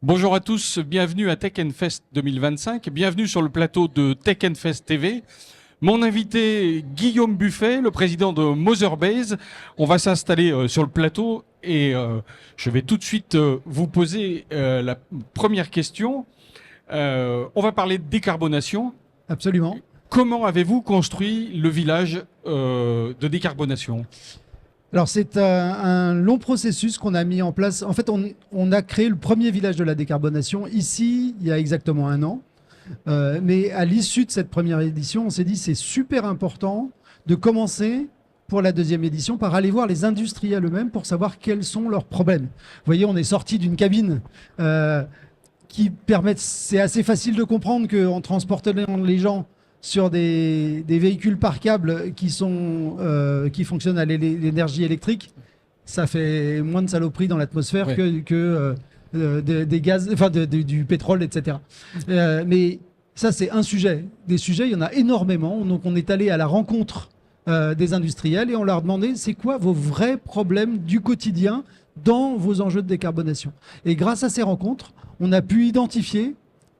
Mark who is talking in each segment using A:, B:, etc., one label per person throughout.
A: Bonjour à tous, bienvenue à Tech Fest 2025, bienvenue sur le plateau de Tech Fest TV. Mon invité, Guillaume Buffet, le président de Motherbase. On va s'installer sur le plateau et je vais tout de suite vous poser la première question. On va parler de décarbonation.
B: Absolument.
A: Comment avez-vous construit le village de décarbonation ?
B: Alors c'est un long processus qu'on a mis en place. En fait, on a créé le premier village de la décarbonation ici, il y a exactement un an. Mais à l'issue de cette première édition, on s'est dit c'est super important de commencer pour la deuxième édition par aller voir les industriels eux-mêmes pour savoir quels sont leurs problèmes. Vous voyez, on est sorti d'une cabine qui permet, c'est assez facile de comprendre qu'en transportant les gens sur des véhicules par câble qui fonctionnent à l'énergie électrique, ça fait moins de saloperies dans l'atmosphère que des gaz, enfin du pétrole, etc. Mais ça, c'est un sujet. Des sujets, il y en a énormément. Donc, on est allé à la rencontre des industriels et on leur demandait c'est quoi vos vrais problèmes du quotidien dans vos enjeux de décarbonation. Et grâce à ces rencontres, on a pu identifier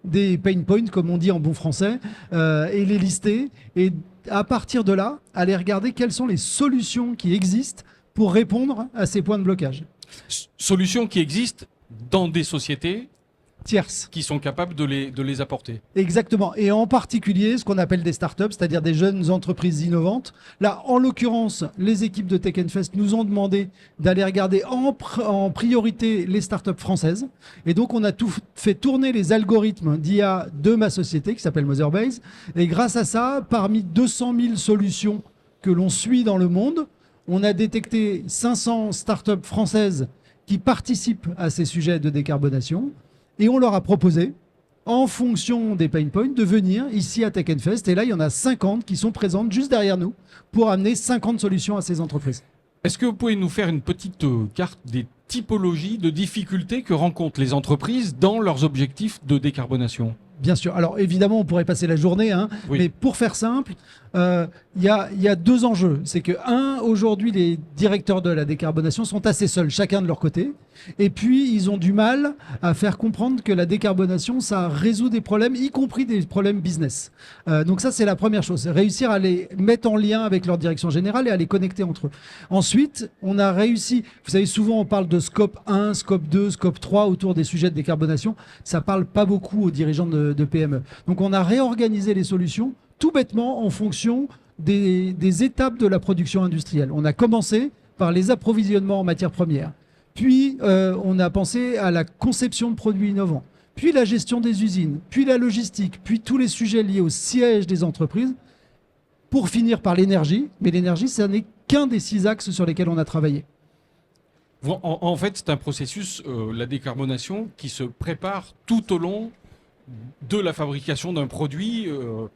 B: des pain points, comme on dit en bon français, et les lister. Et à partir de là, aller regarder quelles sont les solutions qui existent pour répondre à ces points de blocage.
A: Solutions qui existent dans des sociétés
B: tierces
A: qui sont capables de les apporter.
B: Exactement. Et en particulier, ce qu'on appelle des startups, c'est-à-dire des jeunes entreprises innovantes. Là, en l'occurrence, les équipes de Tech Fest nous ont demandé d'aller regarder en priorité les startups françaises. Et donc, on a tout fait tourner les algorithmes d'IA de ma société qui s'appelle Motherbase. Et grâce à ça, parmi 200 000 solutions que l'on suit dans le monde, on a détecté 500 startups françaises qui participent à ces sujets de décarbonation. Et on leur a proposé, en fonction des pain points, de venir ici à Tech Fest. Et là, il y en a 50 qui sont présentes juste derrière nous pour amener 50 solutions à ces entreprises.
A: Est-ce que vous pouvez nous faire une petite carte des typologies de difficultés que rencontrent les entreprises dans leurs objectifs de décarbonation ?
B: Bien sûr. Alors évidemment, on pourrait passer la journée,
A: Oui.
B: Mais pour faire simple, il y a deux enjeux. C'est que, aujourd'hui, les directeurs de la décarbonation sont assez seuls, chacun de leur côté. Et puis, ils ont du mal à faire comprendre que la décarbonation, ça résout des problèmes, y compris des problèmes business. Donc ça, c'est la première chose. Réussir à les mettre en lien avec leur direction générale et à les connecter entre eux. Ensuite, on a réussi, vous savez, souvent on parle de scope 1, scope 2, scope 3 autour des sujets de décarbonation. Ça parle pas beaucoup aux dirigeants de PME. Donc on a réorganisé les solutions tout bêtement en fonction des étapes de la production industrielle. On a commencé par les approvisionnements en matières premières. Puis on a pensé à la conception de produits innovants. Puis la gestion des usines. Puis la logistique. Puis tous les sujets liés au siège des entreprises. Pour finir par l'énergie. Mais l'énergie, ça n'est qu'un des 6 axes sur lesquels on a travaillé.
A: En fait, c'est un processus, la décarbonation, qui se prépare tout au long de la fabrication d'un produit.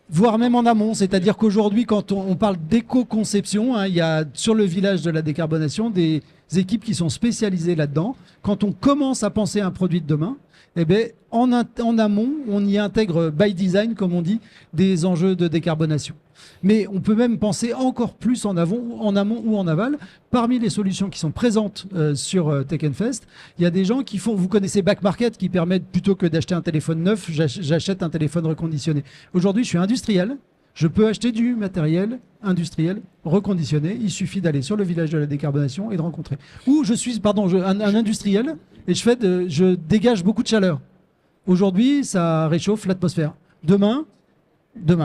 B: Voire même en amont, c'est-à-dire qu'aujourd'hui, quand on parle d'éco-conception, il y a sur le village de la décarbonation des équipes qui sont spécialisées là-dedans. Quand on commence à penser à un produit de demain, eh bien, en amont, on y intègre by design, comme on dit, des enjeux de décarbonation. Mais on peut même penser encore plus en amont ou en aval. Parmi les solutions qui sont présentes sur Tech Fest, il y a des gens qui font, vous connaissez Back Market, qui permettent plutôt que d'acheter un téléphone neuf, j'achète un téléphone reconditionné. Aujourd'hui, je suis industriel. Je peux acheter du matériel industriel reconditionné. Il suffit d'aller sur le village de la décarbonation et de rencontrer. Ou je suis, un industriel et je dégage beaucoup de chaleur. Aujourd'hui, ça réchauffe l'atmosphère. Demain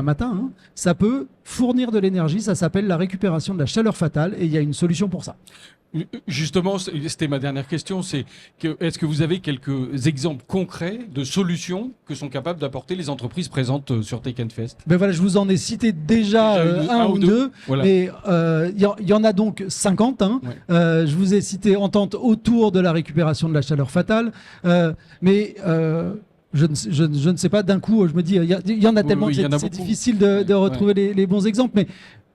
B: matin, ça peut fournir de l'énergie. Ça s'appelle la récupération de la chaleur fatale et il y a une solution pour ça.
A: Justement, c'était ma dernière question, est-ce que vous avez quelques exemples concrets de solutions que sont capables d'apporter les entreprises présentes sur Tech Fest ?
B: Ben voilà, je vous en ai cité déjà un ou deux, voilà. Mais il y en a donc 50. Ouais. Je vous ai cité entente autour de la récupération de la chaleur fatale, mais je ne sais pas, d'un coup, je me dis, il y en a tellement que c'est difficile de retrouver les bons exemples, mais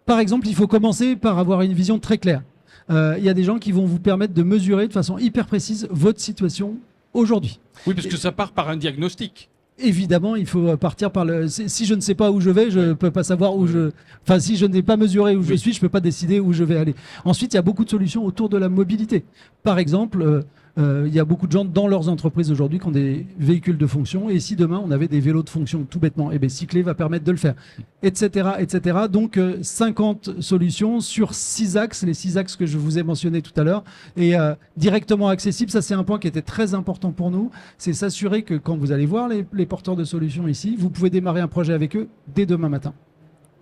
B: par exemple, il faut commencer par avoir une vision très claire. Il y a des gens qui vont vous permettre de mesurer de façon hyper précise votre situation aujourd'hui.
A: Oui, parce que ça part par un diagnostic.
B: Évidemment, il faut partir par le... Si je ne sais pas où je vais, je ne peux pas savoir où je... Enfin, si je n'ai pas mesuré où je suis, je ne peux pas décider où je vais aller. Ensuite, il y a beaucoup de solutions autour de la mobilité. Par exemple, Il y a beaucoup de gens dans leurs entreprises aujourd'hui qui ont des véhicules de fonction. Et si demain, on avait des vélos de fonction, tout bêtement, eh bien, Cycler va permettre de le faire, etc. etc. Donc, 50 solutions sur 6 axes, les 6 axes que je vous ai mentionnés tout à l'heure, et directement accessible. Ça, c'est un point qui était très important pour nous. C'est s'assurer que quand vous allez voir les porteurs de solutions ici, vous pouvez démarrer un projet avec eux dès demain matin.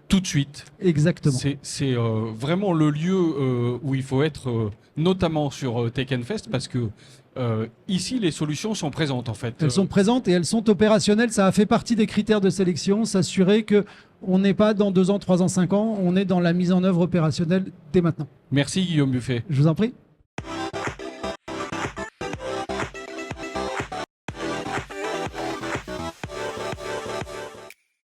A: Tout de suite.
B: Exactement.
A: C'est vraiment le lieu où il faut être, notamment sur Tech Fest, parce que ici, les solutions sont présentes en fait.
B: Elles sont présentes et elles sont opérationnelles. Ça a fait partie des critères de sélection, s'assurer qu'on n'est pas dans 2 ans, 3 ans, 5 ans, on est dans la mise en œuvre opérationnelle dès maintenant.
A: Merci Guillaume Buffet.
B: Je vous en prie.